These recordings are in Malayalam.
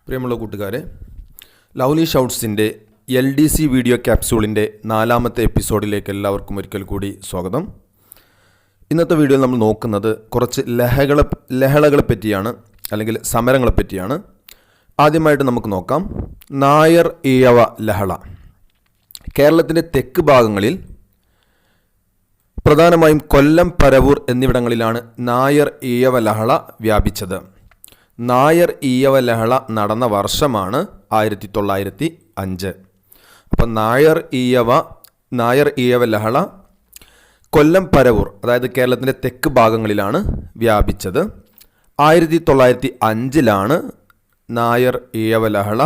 പ്രിയമുള്ള കൂട്ടുകാരെ, ലവ്ലി ഷൗട്ട്സിൻ്റെ LDC വീഡിയോ ക്യാപ്സ്യൂളിൻ്റെ 4ാമത്തെ എപ്പിസോഡിലേക്ക് എല്ലാവർക്കും ഒരിക്കൽ കൂടി സ്വാഗതം. ഇന്നത്തെ വീഡിയോയിൽ നമ്മൾ നോക്കുന്നത് കുറച്ച് ലഹളകളെ പറ്റിയാണ്, അല്ലെങ്കിൽ സമരങ്ങളെ പറ്റിയാണ്. ആദ്യമായിട്ട് നമുക്ക് നോക്കാം നായർ ഈഴവ ലഹള. കേരളത്തിൻ്റെ തെക്ക് ഭാഗങ്ങളിൽ പ്രധാനമായും കൊല്ലം, പരവൂർ എന്നിവിടങ്ങളിലാണ് നായർ ഈഴവ ലഹള വ്യാപിച്ചത്. നായർ ഈഴവ ലഹള നടന്ന വർഷമാണ് 1905. അപ്പം നായർ ഈഴവ ലഹള കൊല്ലം, പരവൂർ, അതായത് കേരളത്തിൻ്റെ തെക്ക് ഭാഗങ്ങളിലാണ് വ്യാപിച്ചത്. 1905 നായർ ഈഴവ ലഹള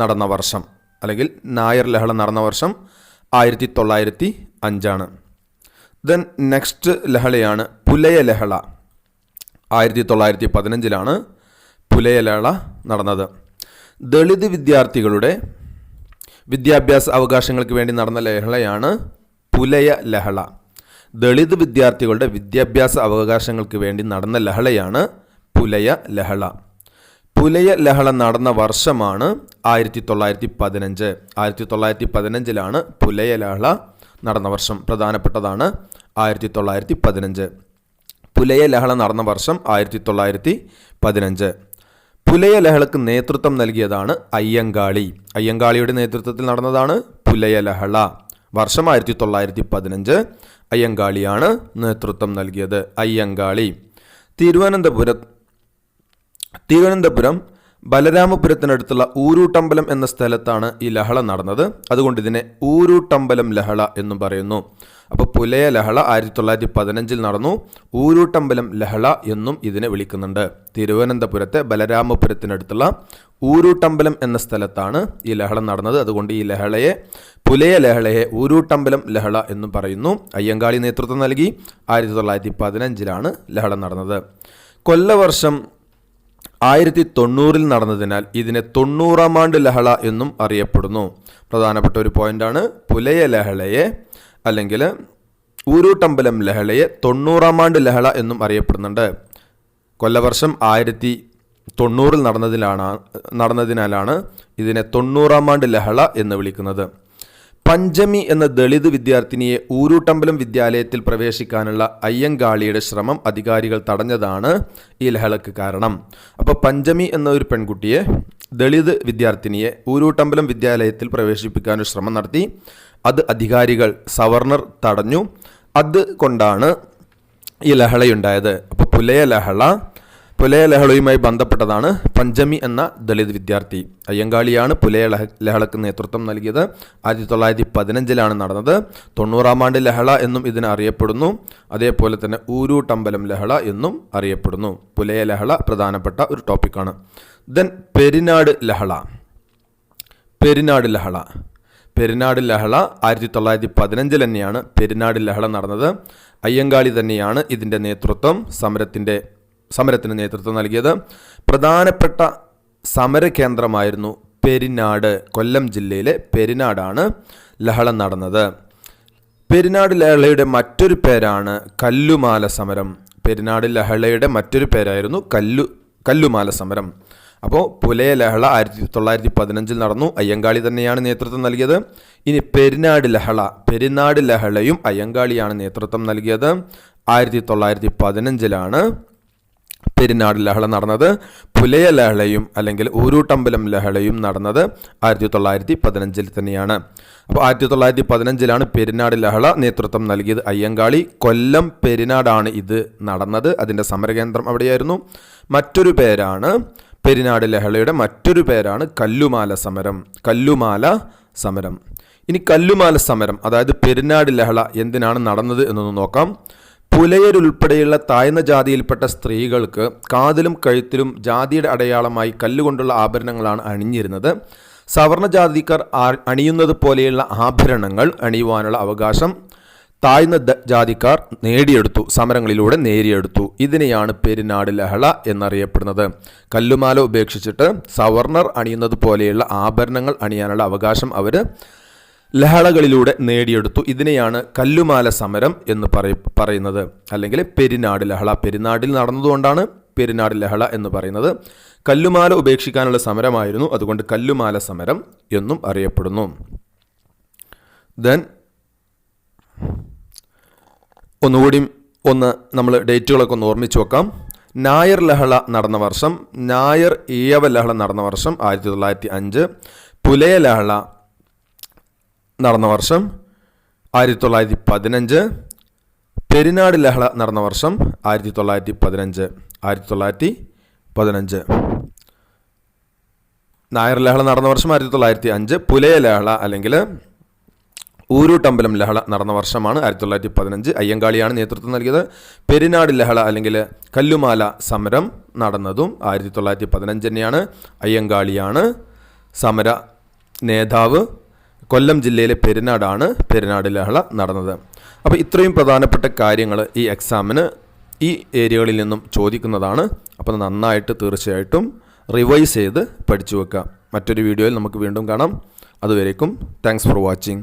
നടന്ന വർഷം, അല്ലെങ്കിൽ നായർ ലഹള നടന്ന വർഷം 1905. ദെൻ നെക്സ്റ്റ് ലഹളയാണ് പുലയ ലഹള. 1915 പുലയ ലഹള നടന്നത്. ദളിത് വിദ്യാർത്ഥികളുടെ വിദ്യാഭ്യാസ അവകാശങ്ങൾക്ക് വേണ്ടി നടന്ന ലഹളയാണ് പുലയ ലഹള. ദളിത് വിദ്യാർത്ഥികളുടെ വിദ്യാഭ്യാസ അവകാശങ്ങൾക്ക് വേണ്ടി നടന്ന ലഹളയാണ് പുലയ ലഹള. പുലയ ലഹള നടന്ന വർഷമാണ് 1915. 1915 പുലയ ലഹള നടന്ന വർഷം. പ്രധാനപ്പെട്ടതാണ് 1915. പുലയ ലഹള നടന്ന വർഷം 1915. പുലയ ലഹളക്ക് നേതൃത്വം നൽകിയതാണ് അയ്യങ്കാളി. അയ്യങ്കാളിയുടെ നേതൃത്വത്തിൽ നടന്നതാണ് പുലയ ലഹള. വർഷം 1915. അയ്യങ്കാളിയാണ് നേതൃത്വം നൽകിയത്. അയ്യങ്കാളി. തിരുവനന്തപുരം ബലരാമപുരത്തിനടുത്തുള്ള ഊരൂട്ടമ്പലം എന്ന സ്ഥലത്താണ് ഈ ലഹള നടന്നത്. അതുകൊണ്ട് ഇതിനെ ഊരൂട്ടമ്പലം ലഹള എന്നും പറയുന്നു. അപ്പോൾ പുലയ ലഹള 1915 നടന്നു. ഊരൂട്ടമ്പലം ലഹള എന്നും ഇതിനെ വിളിക്കുന്നുണ്ട്. തിരുവനന്തപുരത്തെ ബലരാമപുരത്തിനടുത്തുള്ള ഊരൂട്ടമ്പലം എന്ന സ്ഥലത്താണ് ഈ ലഹള നടന്നത്. അതുകൊണ്ട് ഈ പുലയ ലഹളയെ ഊരൂട്ടമ്പലം ലഹള എന്നും പറയുന്നു. അയ്യങ്കാളി നേതൃത്വം നൽകി. 1915 ലഹള നടന്നത്. കൊല്ലവർഷം 1990 നടന്നതിനാൽ ഇതിനെ 90ാം ആണ്ട് ലഹള എന്നും അറിയപ്പെടുന്നു. പ്രധാനപ്പെട്ട ഒരു പോയിന്റാണ്. പുലയ ലഹളയെ അല്ലെങ്കിൽ ഊരൂട്ടമ്പലം ലഹളയെ 90ാം ആണ്ട് ലഹള എന്നും അറിയപ്പെടുന്നുണ്ട്. കൊല്ലവർഷം 1990 നടന്നതിനാലാണ് ഇതിനെ 90ാം ആണ്ട് ലഹള എന്ന് വിളിക്കുന്നത്. പഞ്ചമി എന്ന ദളിത് വിദ്യാർത്ഥിനിയെ ഊരൂട്ടമ്പലം വിദ്യാലയത്തിൽ പ്രവേശിക്കാനുള്ള അയ്യങ്കാളിയുടെ ശ്രമം അധികാരികൾ തടഞ്ഞതാണ് ഈ ലഹളക്ക് കാരണം. അപ്പോൾ പഞ്ചമി എന്ന ഒരു പെൺകുട്ടിയെ, ദളിത് വിദ്യാർത്ഥിനിയെ ഊരൂട്ടമ്പലം വിദ്യാലയത്തിൽ പ്രവേശിപ്പിക്കാനൊരു ശ്രമം നടത്തി. അത് അധികാരികൾ, സവർണർ തടഞ്ഞു. അതുകൊണ്ടാണ് ഈ ലഹളയുണ്ടായത്. അപ്പോൾ പുലയ ലഹളയുമായി ബന്ധപ്പെട്ടതാണ് പഞ്ചമി എന്ന ദളിത് വിദ്യാർത്ഥി. അയ്യങ്കാളിയാണ് പുലയ ലഹളക്ക് നേതൃത്വം നൽകിയത്. 1915 നടന്നത്. 90ാം ആണ്ട് ലഹള എന്നും ഇതിനെ അറിയപ്പെടുന്നു. അതേപോലെ തന്നെ ഊരൂട്ടമ്പലം ലഹള എന്നും അറിയപ്പെടുന്നു. പുലയ ലഹള പ്രധാനപ്പെട്ട ഒരു ടോപ്പിക്കാണ്. ദെൻ പെരിനാട് ലഹള. പെരിനാട് ലഹള 1915 തന്നെയാണ് പെരിനാട് ലഹള നടന്നത്. അയ്യങ്കാളി തന്നെയാണ് ഇതിൻ്റെ സമരത്തിന് നേതൃത്വം നൽകിയത്. പ്രധാനപ്പെട്ട സമരകേന്ദ്രമായിരുന്നു പെരിനാട്. കൊല്ലം ജില്ലയിലെ പെരിനാടാണ് ലഹള നടന്നത്. പെരിനാട് ലഹളയുടെ മറ്റൊരു പേരാണ് കല്ലുമാല സമരം. പെരിനാട് ലഹളയുടെ മറ്റൊരു പേരായിരുന്നു കല്ലുമാല സമരം. അപ്പോൾ പുലയ ലഹള 1915 നടന്നു. അയ്യങ്കാളി തന്നെയാണ് നേതൃത്വം നൽകിയത്. ഇനി പെരിനാട് ലഹളയും അയ്യങ്കാളിയാണ് നേതൃത്വം നൽകിയത്. 1915 പെരിനാട് ലഹള നടന്നത്. പുലയ ലഹളയും അല്ലെങ്കിൽ ഊരൂട്ടമ്പലം ലഹളയും നടന്നത് 1915 തന്നെയാണ്. അപ്പോൾ 1915 പെരിനാട് ലഹള നേതൃത്വം നൽകിയത് അയ്യങ്കാളി. കൊല്ലം പെരിനാടാണ് ഇത് നടന്നത്. അതിൻ്റെ സമരകേന്ദ്രം അവിടെയായിരുന്നു. മറ്റൊരു പേരാണ് പെരിനാട് ലഹളയുടെ മറ്റൊരു പേരാണ് കല്ലുമാല സമരം. ഇനി കല്ലുമാല സമരം, അതായത് പെരിനാട് ലഹള എന്തിനാണ് നടന്നത് എന്നൊന്ന് നോക്കാം. പുലയരുൾപ്പെടെയുള്ള താഴ്ന്ന ജാതിയിൽപ്പെട്ട സ്ത്രീകൾക്ക് കാതിലും കഴുത്തിലും ജാതിയുടെ അടയാളമായി കല്ലുകൊണ്ടുള്ള ആഭരണങ്ങളാണ് അണിഞ്ഞിരുന്നത്. സവർണ ജാതിക്കാർ അണിയുന്നത് പോലെയുള്ള ആഭരണങ്ങൾ അണിയുവാനുള്ള അവകാശം താഴ്ന്ന ജാതിക്കാർ സമരങ്ങളിലൂടെ നേടിയെടുത്തു. ഇതിനെയാണ് പെരിനാട് ലഹള എന്നറിയപ്പെടുന്നത്. കല്ലുമാല ഉപേക്ഷിച്ചിട്ട് സവർണർ അണിയുന്നത് പോലെയുള്ള ആഭരണങ്ങൾ അണിയാനുള്ള അവകാശം അവർ ലഹളകളിലൂടെ നേടിയെടുത്തു. ഇതിനെയാണ് കല്ലുമാല സമരം എന്ന് പറയുന്നത്, അല്ലെങ്കിൽ പെരിനാട് ലഹള. പെരിനാടിൽ നടന്നതുകൊണ്ടാണ് പെരിനാട് ലഹള എന്ന് പറയുന്നത്. കല്ലുമാല ഉപേക്ഷിക്കാനുള്ള സമരമായിരുന്നു, അതുകൊണ്ട് കല്ലുമാല സമരം എന്നും അറിയപ്പെടുന്നു. ദെൻ ഒന്നുകൂടി നമ്മൾ ഡേറ്റുകളൊക്കെ ഒന്ന് ഓർമ്മിച്ച് വെക്കാം. നായർ ലഹള നടന്ന വർഷം, നായർ ഈഴവ ലഹള നടന്ന വർഷം 1905, പുലയ ലഹള നടന്ന വർഷം 1915, പെരിനാട് ലഹള നടന്ന വർഷം 1915. നായർ ലഹള നടന്ന വർഷം 1905, പുലയ ലഹള അല്ലെങ്കിൽ ഊരൂട്ടമ്പലം ലഹള നടന്ന വർഷമാണ് 1915. അയ്യങ്കാളിയാണ് നേതൃത്വം നൽകിയത്. പെരിനാട് ലഹള അല്ലെങ്കിൽ കല്ലുമാല സമരം നടന്നതും 1915 തന്നെയാണ്. അയ്യങ്കാളിയാണ് സമര നേതാവ്. കൊല്ലം ജില്ലയിലെ പെരിനാടാണ് പെരിനാട് ലഹള നടന്നത്. അപ്പോൾ ഇത്രയും പ്രധാനപ്പെട്ട കാര്യങ്ങൾ ഈ എക്സാമിന് ഈ ഏരിയകളിൽ നിന്നും ചോദിക്കുന്നതാണ്. അപ്പോൾ നന്നായിട്ട് തീർച്ചയായിട്ടും റിവൈസ് ചെയ്ത് പഠിച്ചു വെക്കുക. മറ്റൊരു വീഡിയോയിൽ നമുക്ക് വീണ്ടും കാണാം. അതുവരേക്കും താങ്ക്സ് ഫോർ വാച്ചിങ്.